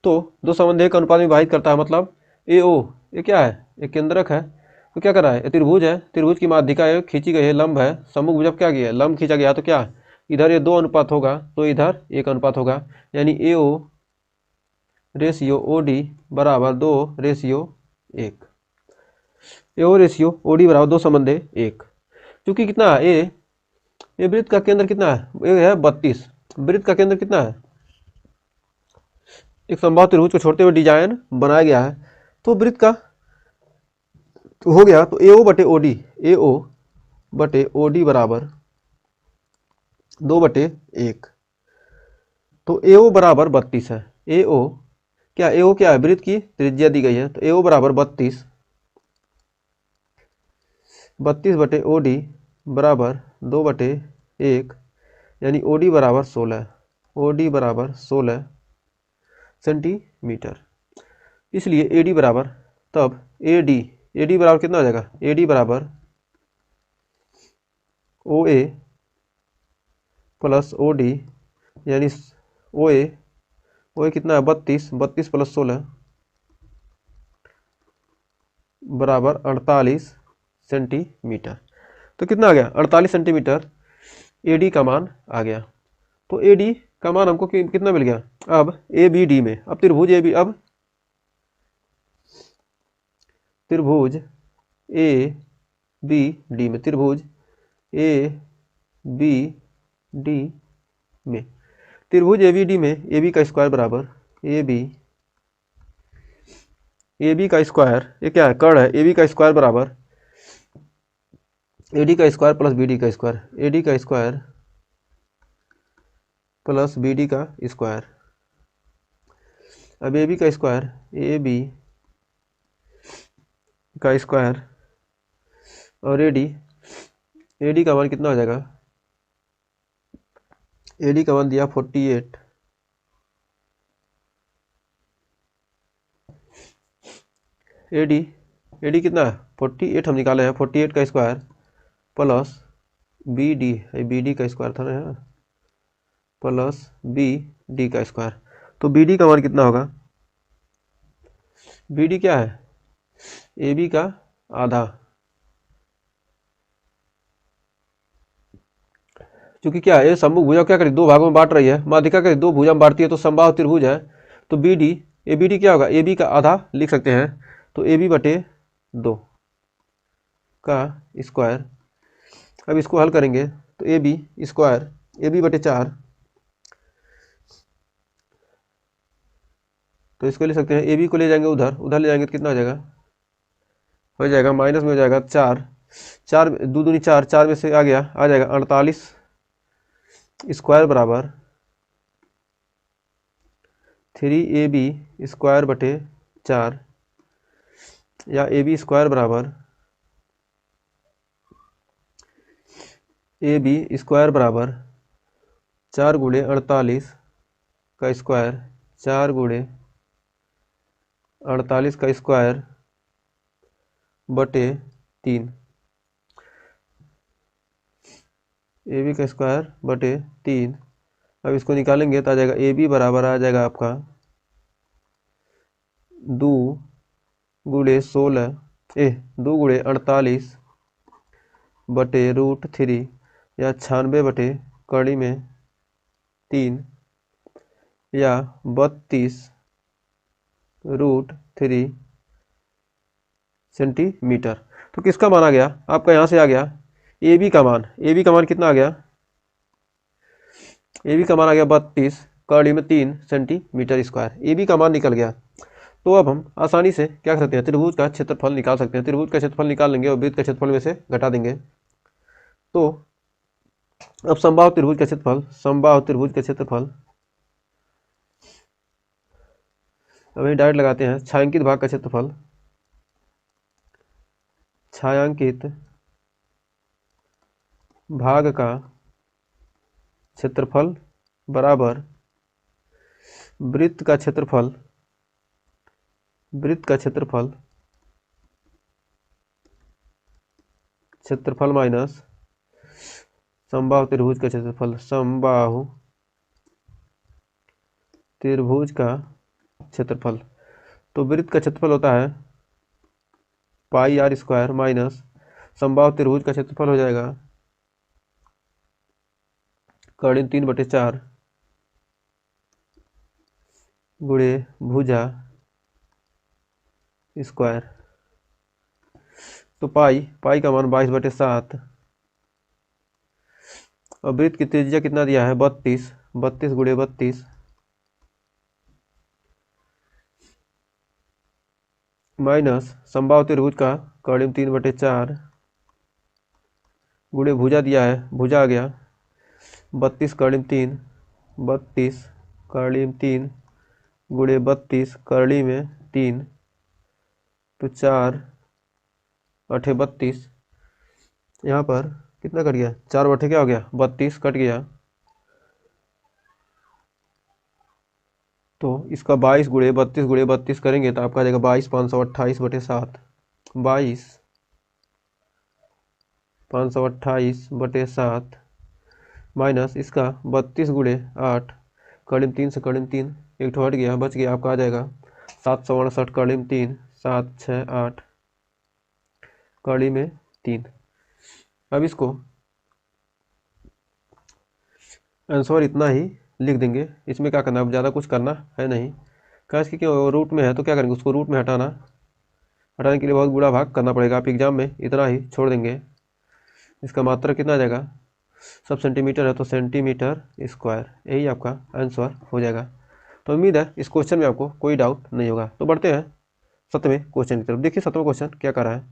तो 2:1 अनुपात में विभाजित करता है। मतलब ए ओ ये क्या है एक केंद्रक है। तो क्या कर रहा है ये त्रिभुज है। त्रिभुज की माध्यिका खींची गई है लंब है। सम्मुख जब क्या किया लंब खींचा गया तो क्या इधर ये 2 अनुपात होगा तो इधर 1 अनुपात होगा। यानी ए ओ रेशियो ओ डी बराबर 2:1। ए ओ रेशियो ओ डी बराबर 2:1। क्योंकि कितना है ये वृत्त का केंद्र कितना है ये है 32। वृत्त का केंद्र कितना है एक समबाहु त्रिभुज को छोड़ते हुए डिजाइन बनाया गया है। तो वृत्त का तो हो गया तो AO बटे OD बराबर 2/1। तो AO बराबर 32 है। AO क्या है वृत्त की त्रिज्या दी गई है तो AO बराबर 32 बटे OD बराबर 2/1 यानी OD बराबर 16 सेंटीमीटर। इसलिए AD बराबर तब AD बराबर कितना हो जाएगा AD बराबर OA प्लस OD यानी OA कितना है 32 प्लस 16 बराबर 48 सेंटीमीटर। तो कितना आ गया 48 सेंटीमीटर AD का मान आ गया। तो AD का मान हमको कितना मिल गया। अब ABD में अब त्रिभुज ABD में त्रिभुज ABD में AB का स्क्वायर बराबर AB का स्क्वायर ये क्या है कर्ण है। AB का स्क्वायर बराबर AD का स्क्वायर प्लस BD का स्क्वायर AD का स्क्वायर प्लस BD का स्क्वायर। अब AB का स्क्वायर AB का स्क्वायर और AD का मान कितना हो जाएगा AD का मान दिया 48 AD कितना है 48 हम निकाले हैं 48 का स्क्वायर प्लस BD का स्क्वायर था ना प्लस BD का स्क्वायर। तो BD का मान कितना होगा बी डी क्या है, ए बी का आधा। क्योंकि क्या है, समभुज भुजा क्या करी, दो भागों में बांट रही है, माध्यिका करी दो भुजा में बांटती है, तो समबाहु त्रिभुज है। तो B D, A B D क्या होगा, ए बी का आधा लिख सकते हैं, तो ए बी बटे 2 का स्क्वायर। अब इसको हल करेंगे तो A B square, A B बटे 4, तो इसको ले सकते हैं, ए बी को ले जाएंगे उधर, उधर ले जाएंगे तो कितना हो जाएगा, हो जाएगा माइनस में हो जाएगा 4, 4 दो दूनी 4, 4 में से आ गया, आ जाएगा 48 स्क्वायर बराबर 3ab स्क्वायर बटे 4, या ए बी स्क्वायर बराबर ए बी स्क्वायर बराबर 4 गुणे 48 का स्क्वायर, 4 गुणे 48 का स्क्वायर बटे 3, ए बी का स्क्वायर बटे 3। अब इसको निकालेंगे तो आ जाएगा ए बी बराबर आ जाएगा आपका 2 गुणे 16 2 गुणे 48 बटे √3, या 96 बटे कड़ी में 3, या 32 √3 सेंटीमीटर। तो किसका मान आ गया आपका, यहाँ से आ गया ए बी का मान, ए बी का मान कितना आ गया, ए बी का मान आ गया 32 कड़ी में 3 सेंटीमीटर स्क्वायर, ए बी का मान निकल गया। तो अब हम आसानी से क्या कर सकते हैं, त्रिभुज का क्षेत्रफल निकाल सकते हैं। त्रिभुज का क्षेत्रफल निकाल लेंगे और वृत्त का क्षेत्रफल में से घटा देंगे। तो अब समबाहु त्रिभुज का क्षेत्रफल, समबाहु त्रिभुज का क्षेत्रफल अभी डायरेक्ट लगाते हैं, छायांकित भाग का क्षेत्रफल, छायांकित भाग का क्षेत्रफल बराबर वृत्त का क्षेत्रफल, वृत्त का क्षेत्रफल, क्षेत्रफल माइनस समबाहु त्रिभुज का क्षेत्रफल, समबाहु त्रिभुज का क्षेत्रफल। तो वृत्त का क्षेत्रफल होता है पाई आर स्क्वायर माइनस समबाहु त्रिभुज का क्षेत्रफल हो जाएगा कर्ण 3/4 गुणे भुजा स्क्वायर। तो पाई का मान 22/7, और वृत्त की त्रिज्या कितना दिया है 32, 32 गुणे 32 माइनस समबाहु त्रिभुज का कर्ण 3/4 गुणे भुजा दिया है, भुजा आ गया 32 कर्ण 3, 32 कर्ण 3 गुणे 32 कर्ण में 3, तो 4 8 32, यहाँ पर कितना कट गया, 4 बटे क्या हो गया 32 कट गया। तो इसका 22 गुणे 32 गुणे 32 करेंगे तो आपका आ जाएगा 22,528/7, 22,528/7 माइनस इसका 32 गुणे 8 करीब 3 से करीब 3 एक ठो हट गया, बच गया, आपका आ जाएगा 768 करीब 3 7 6 8 कड़ी में 3। अब इसको आंसर इतना ही लिख देंगे, इसमें क्या करना है, अब ज़्यादा कुछ करना है नहीं। कैसे कि रूट में है तो क्या करेंगे, उसको रूट में हटाने के लिए बहुत बूढ़ा भाग करना पड़ेगा। आप एग्जाम में इतना ही छोड़ देंगे। इसका मात्रा कितना आ जाएगा, सब सेंटीमीटर है तो सेंटीमीटर स्क्वायर, यही आपका आंसर हो जाएगा। तो उम्मीद है इस क्वेश्चन में आपको कोई डाउट नहीं होगा। तो बढ़ते हैं 7वें क्वेश्चन की तरफ। देखिए 7वां क्वेश्चन क्या कर रहा है।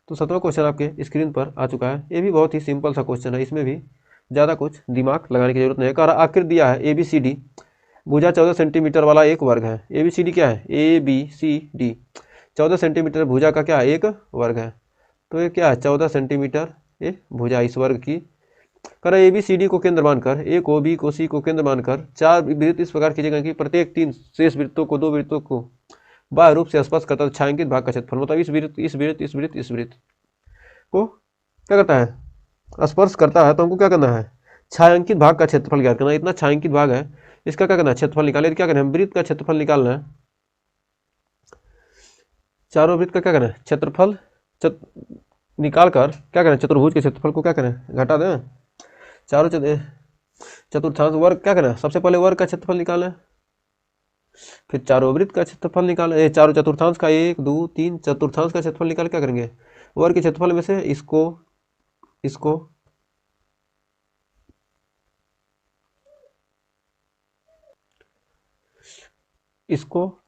तो 7वां क्वेश्चन आपके स्क्रीन पर आ चुका है। ये भी बहुत ही सिंपल सा क्वेश्चन है, इसमें भी ज़्यादा कुछ दिमाग लगाने की जरूरत नहीं है। कह रहा आकृति दिया है ABCD, भुजा 14 सेंटीमीटर वाला एक वर्ग है। ABCD क्या है, ABCD 14 सेंटीमीटर भुजा का क्या है, एक वर्ग है। तो ये क्या है 14 सेंटीमीटर ये भुजा इस वर्ग की। कर ABCD को केंद्र मानकर, A को B को C को केंद्र मानकर 4 वृत्त इस प्रकार खींचेगा कि प्रत्येक 3 शेष वृत्तों को 2 वृत्तों को बाह्य रूप से स्पर्श करता है। छायांकित भाग का क्षेत्रफल मतलब इस वृत्त इस वृत्त इस वृत्त इस वृत्त को क्या करता है, स्पर्श करता है। तो हमको क्या करना है, छायांकित भाग का क्षेत्रफल ज्ञात करना है। इतना छायांकित भाग है, इसका क्या करना है, क्षेत्रफल निकाले। क्या करना है, वृत्त का क्षेत्रफल निकालना है। चारों वृत्त का क्या करना है, क्षेत्रफल निकाल कर क्या करें, चतुर्भुज के क्षेत्रफल को क्या करें, घटा दें। चारों चतुर्थांश वर्ग क्या करें, सबसे पहले वर्ग का क्षेत्रफल निकालें, फिर चारों वृत्त का क्षेत्रफल निकालें, चारों चतुर्थांश का, 1 2 3 चतुर्थांश का क्षेत्रफल निकाल क्या करेंगे, वर्ग के क्षेत्रफल में से इसको इसको इसको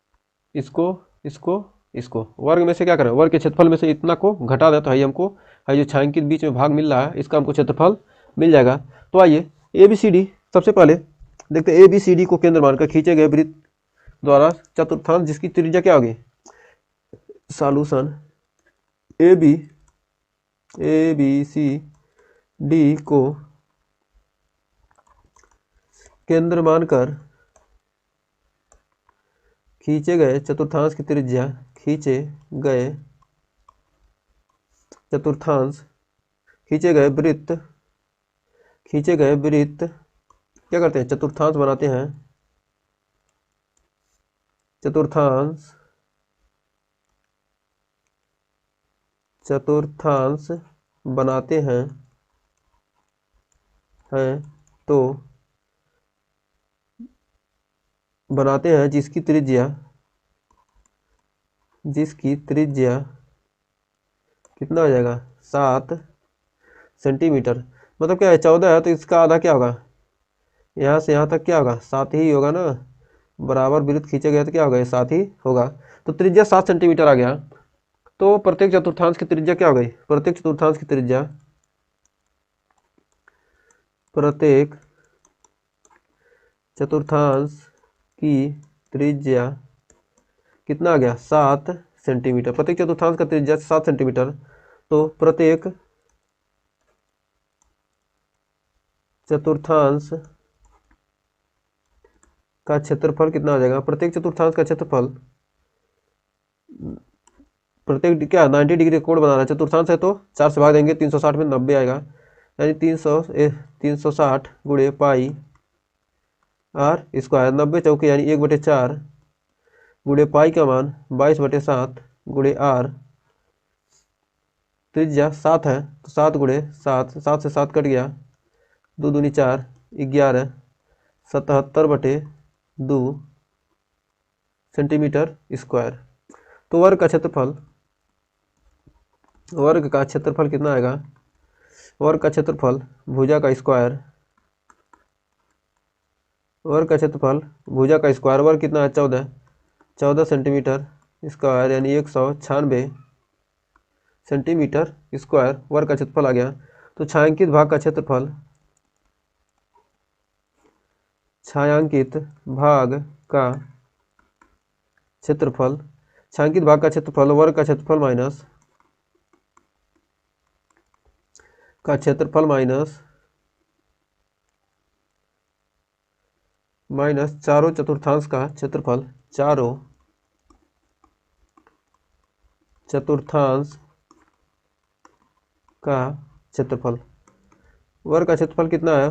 इसको इसको इसको वर्ग में से क्या करें, वर्ग के क्षेत्रफल में से इतना को घटा दें, तो है हमको है जो छायांकित बीच में भाग मिल रहा है इसका हमको क्षेत्रफल मिल जाएगा। तो आइए ए बी सी डी, सबसे पहले देखते हैं ए बी सी डी को केंद्र मानकर खींचे गए वृत्त द्वारा चतुर्थांश जिसकी त्रिज्या क्या होगी, solution A B C D को केंद्र मानकर खींचे गए चतुर्थांश की त्रिज्या, खींचे गए वृत्त क्या करते हैं, चतुर्थांश बनाते हैं, चतुर्थांश बनाते हैं तो बनाते हैं जिसकी त्रिज्या कितना हो जाएगा, 7 सेंटीमीटर। मतलब क्या है, 14 है तो इसका आधा क्या होगा, यहाँ से यहाँ तक क्या होगा, 7 ही होगा ना, बराबर वृत्त खींचे गए तो क्या होगा, ये 7 ही होगा। तो त्रिज्या 7 सेंटीमीटर आ गया। तो प्रत्येक चतुर्थांश की त्रिज्या क्या हो गई, प्रत्येक चतुर्थांश की त्रिज्या कितना आ गया, 7 सेंटीमीटर। प्रत्येक चतुर्थांश का त्रिज्या 7 सेंटीमीटर। तो प्रत्येक चतुर्थांश का क्षेत्रफल कितना आ जाएगा, प्रत्येक चतुर्थांश का क्षेत्रफल, प्रत्येक क्या 90 डिग्री कोण बना रहा है, चतुर्थांश है तो 4 से भाग देंगे, 360 में 90 आएगा, यानी 360 गुणे पाई आर स्क्वायर, 90 चौके यानी 1/4 गुणे पाई का मान 22/7 गुणे आर, त्रिज्या 7 है तो 7 गुणे 7, 7 से 7 कट गया, 2 दूनी 4, 11 77/2 सेंटीमीटर स्क्वायर। तो वर्ग का क्षेत्रफल कितना आएगा, वर्ग का क्षेत्रफल भुजा का स्क्वायर, वर्ग कितना है, 14 सेंटीमीटर स्क्वायर यानी 196 सेंटीमीटर स्क्वायर वर्ग का क्षेत्रफल आ गया। तो छायांकित भाग का क्षेत्रफल, वर्ग का क्षेत्रफल माइनस चारों चतुर्थांश का क्षेत्रफल, वर्ग का क्षेत्रफल कितना है,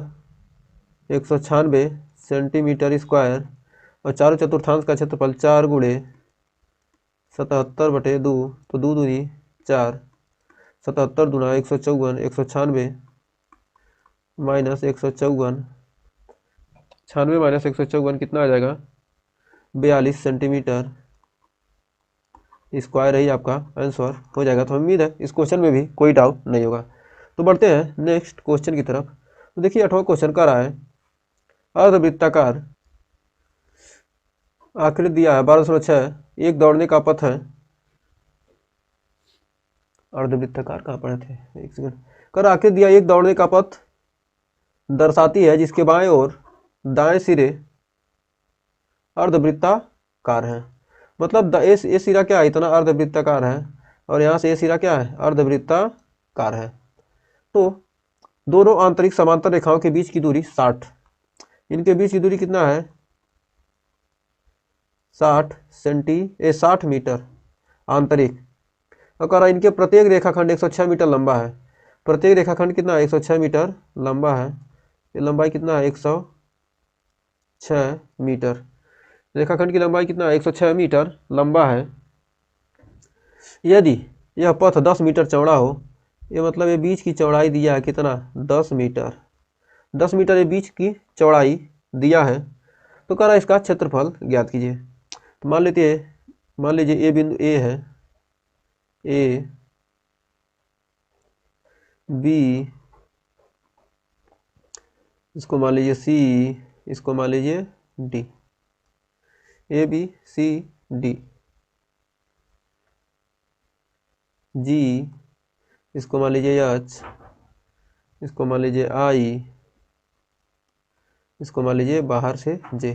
196 सेंटीमीटर स्क्वायर, और चारों चतुर्थांश का क्षेत्रफल 4 गुणे 77/2, तो 2 दूनी 4, 77 दूना 154, 196 माइनस 154, 96 माइनस 154 कितना आ जाएगा, 42 सेंटीमीटर स्क्वायर ही आपका आंसर हो जाएगा। तो उम्मीद है इस क्वेश्चन में भी कोई डाउट नहीं होगा। तो बढ़ते हैं नेक्स्ट क्वेश्चन की तरफ। तो देखिए 8वां क्वेश्चन का रहा है, अर्धवृत्ताकार आकृति दिया है 12.6, एक दौड़ने का पथ है, अर्धवृत्ताकार कहाँ पढ़े थे, एक सेकंड, कर आकृति दिया एक दौड़ने का पथ दर्शाती है जिसके बाएं और दाएं सिरे अर्धवृत्ताकार है। मतलब ये सिरा क्या है, इतना अर्धवृत्ताकार है, और यहाँ से ये सिरा क्या है, अर्धवृत्ताकार है। तो दोनों आंतरिक समांतर रेखाओं के बीच की दूरी 60, इनके बीच की दूरी कितना है, 60 मीटर आंतरिक। अगर इनके प्रत्येक रेखाखंड 106 मीटर लंबा है, प्रत्येक रेखाखंड कितना है, 106 मीटर लंबा है, ये लंबाई कितना है, 106 मीटर, रेखाखंड की लंबाई कितना है, 106 मीटर लंबा है। यदि यह पथ 10 मीटर चौड़ा हो, ये मतलब ये बीच की चौड़ाई दिया है कितना, 10 मीटर, 10 मीटर ये बीच की चौड़ाई दिया है, तो कह रहा है इसका क्षेत्रफल ज्ञात कीजिए। तो मान लीजिए ए बिंदु ए है, ए बी, इसको मान लीजिए सी, इसको मान लीजिए D, A B C D, जी, इसको मान लीजिए एच, इसको मान लीजिए आई, इसको मान लीजिए बाहर से जे।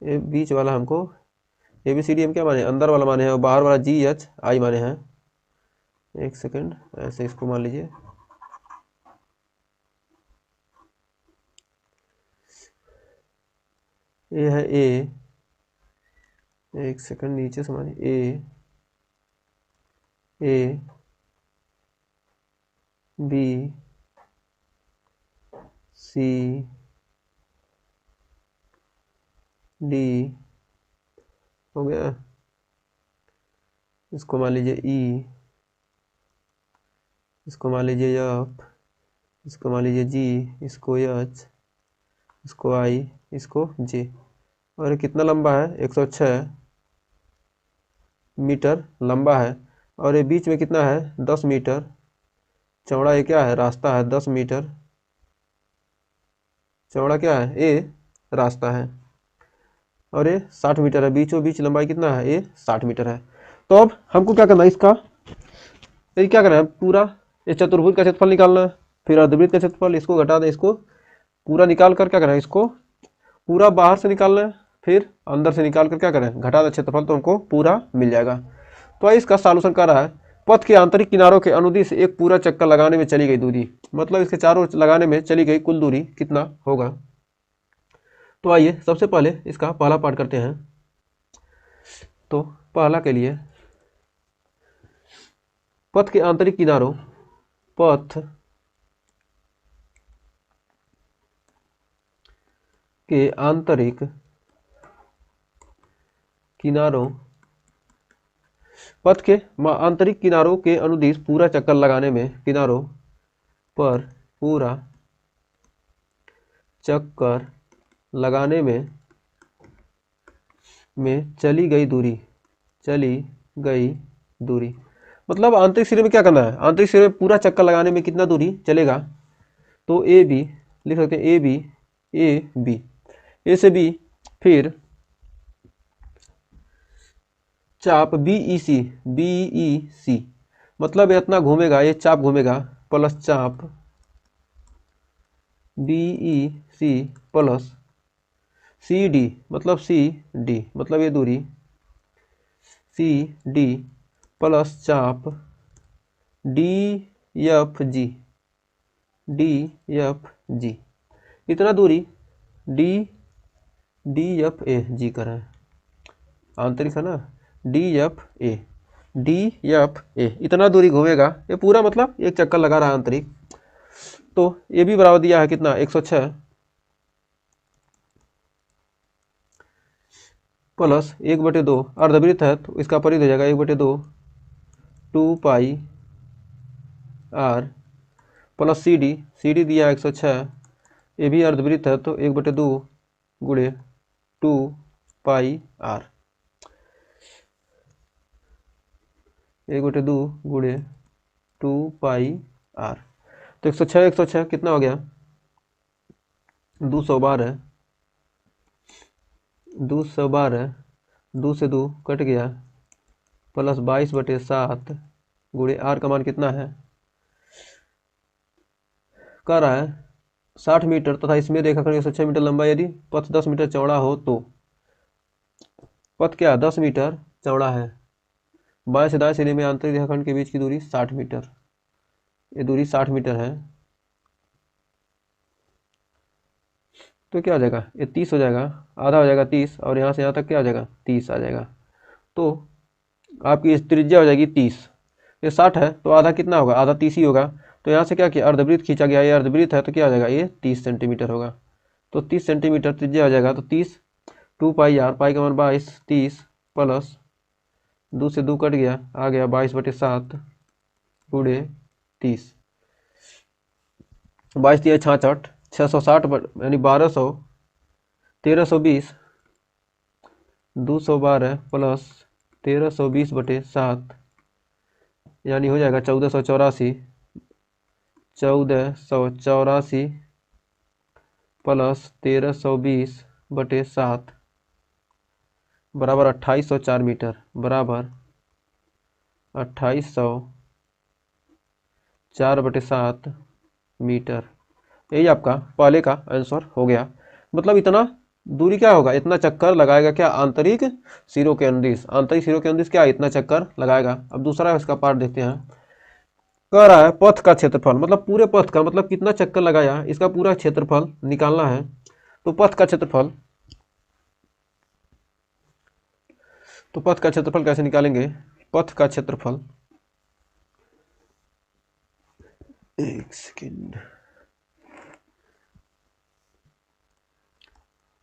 ये बीच वाला हमको ए बी सी डी हम क्या माने, अंदर वाला माने हैं, और बाहर वाला जी एच आई माने हैं। एक सेकंड, ऐसे इसको मान लीजिए, ये है ए, एक सेकंड नीचे से मानिए, ए बी सी डी, हो गया। इसको मान लीजिए ई, इसको मान लीजिए एफ, इसको मान लीजिए जी, इसको एच, इसको आई, इसको जे। और ये कितना लंबा है, 106 मीटर लंबा है, और ये बीच में कितना है, 10 मीटर चौड़ा। ये क्या है, रास्ता है, 10 मीटर चौड़ा क्या है, ये रास्ता है, और ये 60 मीटर है, बीचों बीच लंबाई कितना है, ये 60 मीटर है। तो अब हमको क्या करना है, इसका ये क्या करना है, पूरा ये चतुर्भुज का क्षेत्रफल निकालना है, फिर अर्धवृत्त का क्षेत्रफल, इसको घटा दें, इसको पूरा निकाल कर क्या करना है, इसको पूरा बाहर से निकालना है, फिर अंदर से निकाल कर क्या करें, घटा दें क्षेत्रफल, तो हमको पूरा मिल जाएगा। तो इसका सॉल्यूशन कर रहा है, पथ के आंतरिक किनारों के अनुदिश एक पूरा चक्कर लगाने में चली गई दूरी, मतलब इसके चारों लगाने में चली गई कुल दूरी कितना होगा। तो आइए सबसे पहले इसका पहला पार्ट करते हैं। तो पहला के लिए पथ के आंतरिक किनारों, पथ के आंतरिक किनारों, पथ के आंतरिक किनारों के अनुदिश पूरा चक्कर लगाने में, किनारों पर पूरा चक्कर लगाने में चली गई दूरी, चली गई दूरी, मतलब आंतरिक सिरे में क्या करना है, आंतरिक सिरे में पूरा चक्कर लगाने में कितना दूरी चलेगा। तो ए बी लिख सकते हैं, ए बी, ए से बी, फिर चाप बी ई सी, मतलब ये इतना घूमेगा, ये चाप घूमेगा, प्लस चाप B E C plus C D, मतलब सी डी, मतलब ये दूरी सी डी प्लस चाप डी एफ जी, इतना दूरी डी एफ ए जी करें, आंतरिक है ना, डी एफ ए इतना दूरी घूमेगा, ये पूरा मतलब एक चक्कर लगा रहा है आंतरिक। तो ये भी बराबर दिया है कितना, 106 प्लस 1/2, अर्धवृत्त है तो इसका परिधि हो जाएगा 1/2, 2 पाई आर, प्लस सी डी दिया है 106, ये भी अर्धवृत्त है तो 1/2 गुणे 2 पाई आर, 1/2 गुणे 2 पाई आर। तो 106 कितना हो गया, 212, 2 से 2 कट गया, प्लस 22/7 गुणे आर का मान कितना है, कह रहा है 60 मीटर तथा इसमें रेखाखंड 106 मीटर लंबा। यदि पथ 10 मीटर चौड़ा हो तो पथ क्या 10 मीटर चौड़ा है, बाएं से दाएं सिरे में आंतरिक रेखाखंड के बीच की दूरी 60 मीटर, ये दूरी 60 मीटर है, तो क्या हो जाएगा, ये 30 हो जाएगा, आधा हो जाएगा 30, और यहाँ से यहाँ तक क्या हो जाएगा, 30 आ जाएगा। तो आपकी त्रिज्या हो जाएगी 30, ये 60 है तो आधा कितना होगा, आधा 30 ही होगा। तो यहाँ से क्या किया, अर्धवृत्त खींचा गया, ये अर्धवृत्त है तो क्या हो जाएगा, ये 30 सेंटीमीटर होगा। तो 30 सेंटीमीटर त्रिज्या हो जाएगा, तो 30 2 पाई आर, पाई का मान 22, 30 प्लस 2 से 2 कट गया, आ गया 22/7 गुणे 30। 22×3 = 66, 660 यानी 1200, 1320, 212 प्लस 1320/7 यानी हो जाएगा 1484। 1484 प्लस 1320/7 बराबर 2804 मीटर, बराबर 2804/7 मीटर। यही आपका पहले का आंसर हो गया। मतलब इतना दूरी क्या होगा, इतना चक्कर लगाएगा क्या आंतरिक सिरों के अंदिश, आंतरिक सिरों के अंदिश क्या इतना चक्कर लगाएगा। अब दूसरा इसका पार्ट देखते हैं। कह रहा है पथ का क्षेत्रफल, मतलब पूरे पथ का, मतलब कितना चक्कर लगाया, इसका पूरा क्षेत्रफल निकालना है। तो पथ का क्षेत्रफल, तो पथ का क्षेत्रफल कैसे निकालेंगे। पथ का क्षेत्रफल, एक सेकेंड,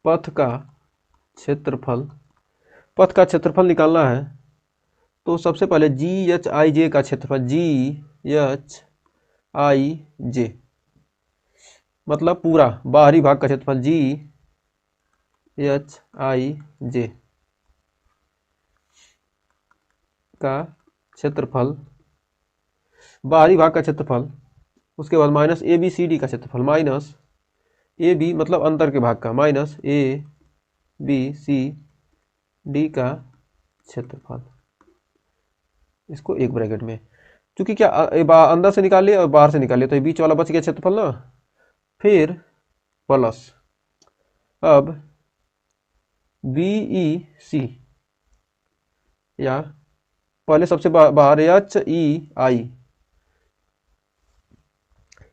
पथ का क्षेत्रफल, पथ का क्षेत्रफल निकालना है तो सबसे पहले GHIJ का क्षेत्रफल, GHIJ मतलब पूरा बाहरी भाग का क्षेत्रफल, GHIJ का क्षेत्रफल, बाहरी भाग का क्षेत्रफल। उसके बाद माइनस ABCD का क्षेत्रफल, माइनस AB मतलब अंदर के भाग का, माइनस ABCD का क्षेत्रफल, इसको एक ब्रैकेट में, क्योंकि क्या अंदर से निकाल लिया और बाहर से निकाल लिया तो ये बीच वाला बच गया क्षेत्रफल ना। फिर प्लस, अब BEC या पहले सबसे बाहर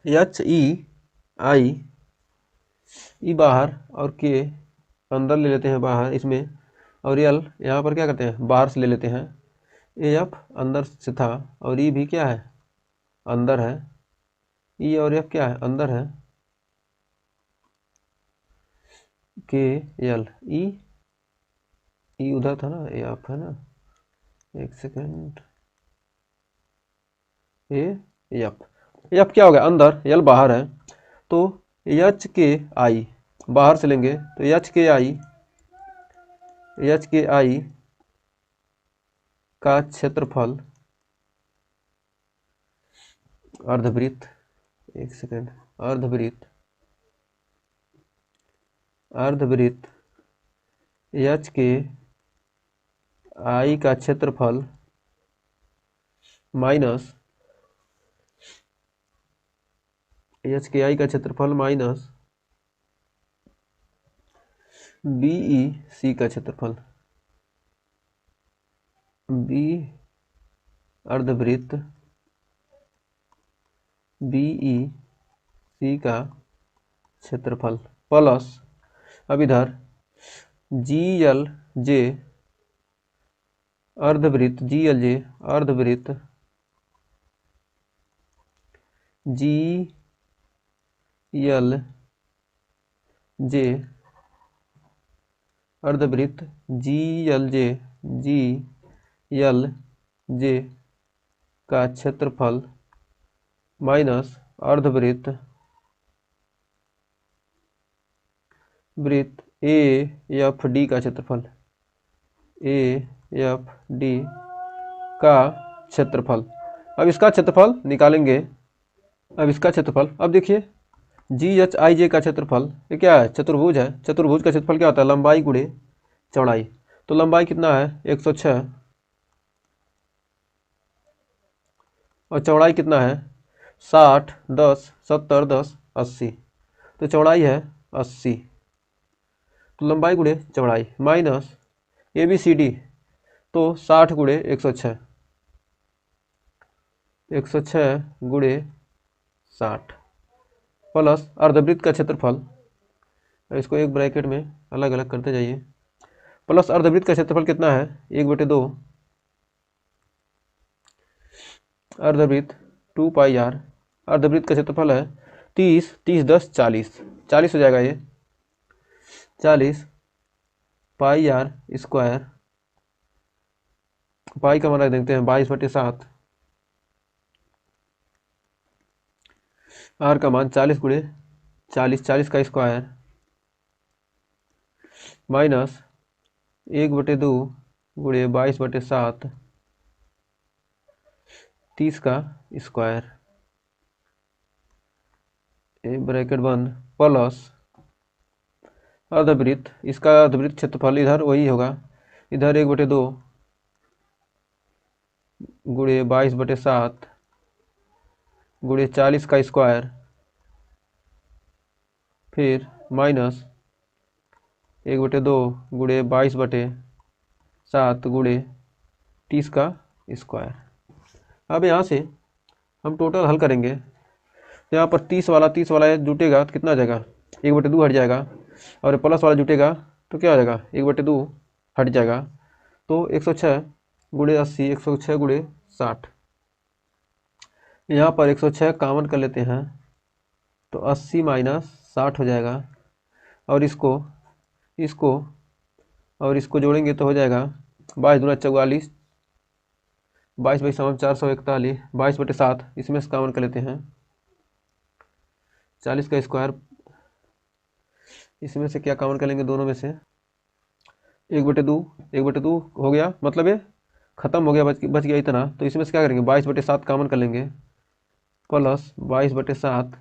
HEI ई बाहर और के अंदर ले लेते हैं बाहर इसमें, और यल यहाँ पर क्या करते हैं बाहर से ले लेते हैं। AF अंदर से था और ई भी क्या है अंदर है, ई और एफ क्या है अंदर है, KL ई उधर था ना, AF है ना, एक सेकेंड, एफ क्या हो गया अंदर, यल बाहर है, तो HKI बाहर से लेंगे तो HKI का क्षेत्रफल अर्धवृत्त, एक सेकेंड, अर्धवृत्त HKI का क्षेत्रफल माइनस HKI का क्षेत्रफल माइनस BEC का क्षेत्रफल, B अर्धवृत्त BEC का क्षेत्रफल प्लस, अब इधर GLJ अर्धवृत्त, GLJ अर्धवृत्त GLJ अर्धवृत्त GLJ का क्षेत्रफल माइनस अर्धवृत्त AFD का क्षेत्रफल, AFD का क्षेत्रफल। अब इसका क्षेत्रफल निकालेंगे, अब इसका क्षेत्रफल, अब देखिए GHIJ का क्षेत्रफल ये क्या है चतुर्भुज है, चतुर्भुज का क्षेत्रफल क्या होता है लंबाई गुणे चौड़ाई, तो लंबाई कितना है 106 और चौड़ाई कितना है 60, 10, 70, 10, 80, तो चौड़ाई है 80, तो लंबाई गुणे चौड़ाई माइनस ABCD तो 60 गुणे 106, 106 गुणे 60 प्लस अर्धवृत्त का क्षेत्रफल, इसको एक ब्रैकेट में अलग अलग करते जाइए, प्लस अर्धवृत्त का क्षेत्रफल कितना है 1/2 अर्धवृत्त 2πr, अर्धवृत्त का क्षेत्रफल है 30, 30, 10, 40, 40 हो जाएगा ये 40 πr² पाई का मान रख देते हैं 22/7। आर का मान 40 गुणे 40, 40 का स्क्वायर माइनस 1/2 गुणे 22/7 30 का स्क्वायर, ब्रैकेट बंद, प्लस अर्धवृत्त, इसका अर्धवृत्त क्षेत्रफल इधर वही होगा, इधर 1/2 गुणे 22/7 गुणे 40 का स्क्वायर, फिर माइनस 1/2 गुणे 22/7 गुणे 30 का स्क्वायर। अब यहाँ से हम टोटल हल करेंगे, तो यहाँ पर 30 वाला जुटेगा तो कितना आ जाएगा, 1/2 हट जाएगा, और प्लस वाला जुटेगा तो क्या आ जाएगा, 1/2 हट जाएगा, तो 106 गुणे 80, 106 गुणे 60। यहाँ पर 106 कॉमन कर लेते हैं तो 80 माइनस 60 हो जाएगा, और इसको और इसको जोड़ेंगे तो हो जाएगा 22 दूना 44, 22/7 441, 22/7, इसमें से कॉमन कर लेते हैं 40 का स्क्वायर, इसमें से क्या कॉमन कर लेंगे, दोनों में से 1/2 हो गया, मतलब ये खत्म हो गया, बच गया इतना, तो इसमें से क्या करेंगे 22/7 कॉमन कर लेंगे, प्लस 22/7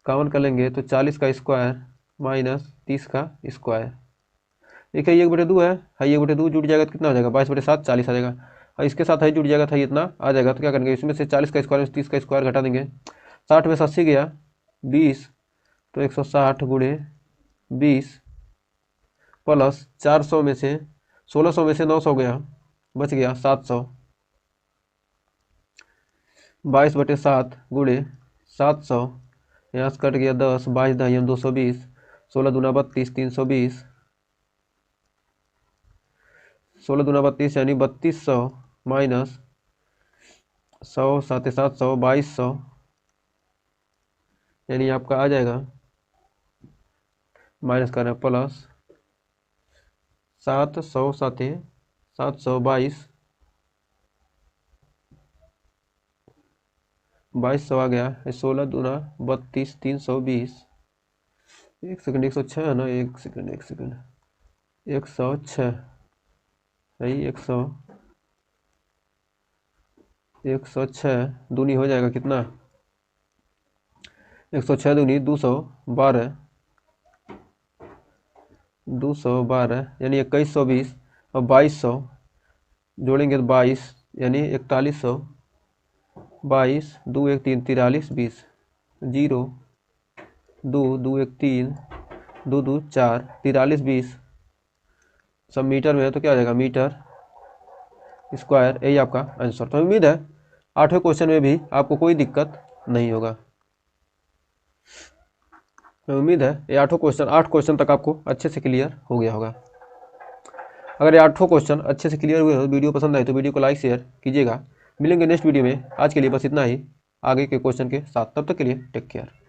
कॉमन कर लेंगे तो 40 का स्क्वायर माइनस 30 का स्क्वायर। एक है 1/2 है, 1/2 जुट जाएगा तो कितना हो जाएगा, 22/7 40 आ जाएगा, और इसके साथ है जुट जाएगा था, इतना आ जाएगा, तो क्या करेंगे इसमें से 40 का स्क्वायर 30 का स्क्वायर घटा देंगे, 60 में से 80 गया 20, तो 160 गुणे 20 प्लस 400 में से 1600 में से 900 गया, बच गया 700, 22/7 गुणे 700, यहाँ से कट गया 10, 22 दही 220, 16 दूना 32, 320, 16 दूना 32 यानी 3200 माइनस 100 7 700 2200, यानी आपका आ जाएगा, माइनस करना प्लस 700 7 722 2200 आ गया, 16 दूना 32 320, एक सेकंड 106 है ना, एक सेकंड 106 सही, 106 दूनी हो जाएगा कितना, 106 दूनी 212, 212 यानी 2120, और 2200 जोड़ेंगे तो 22 यानी 4100, 22 2 1 3 43 20, 0 2 2 1 3 2 2 4 43 20, सब मीटर में है तो क्या आ जाएगा मीटर स्क्वायर, यही आपका आंसर। तो उम्मीद है 8वें क्वेश्चन में भी आपको कोई दिक्कत नहीं होगा। उम्मीद है ये 8 क्वेश्चन तक आपको अच्छे से क्लियर हो गया होगा। अगर ये 8 क्वेश्चन अच्छे से क्लियर हुए हो, वीडियो पसंद आए तो वीडियो को लाइक शेयर कीजिएगा। मिलेंगे नेक्स्ट वीडियो में, आज के लिए बस इतना ही, आगे के क्वेश्चन के साथ। तब तक के लिए टेक केयर।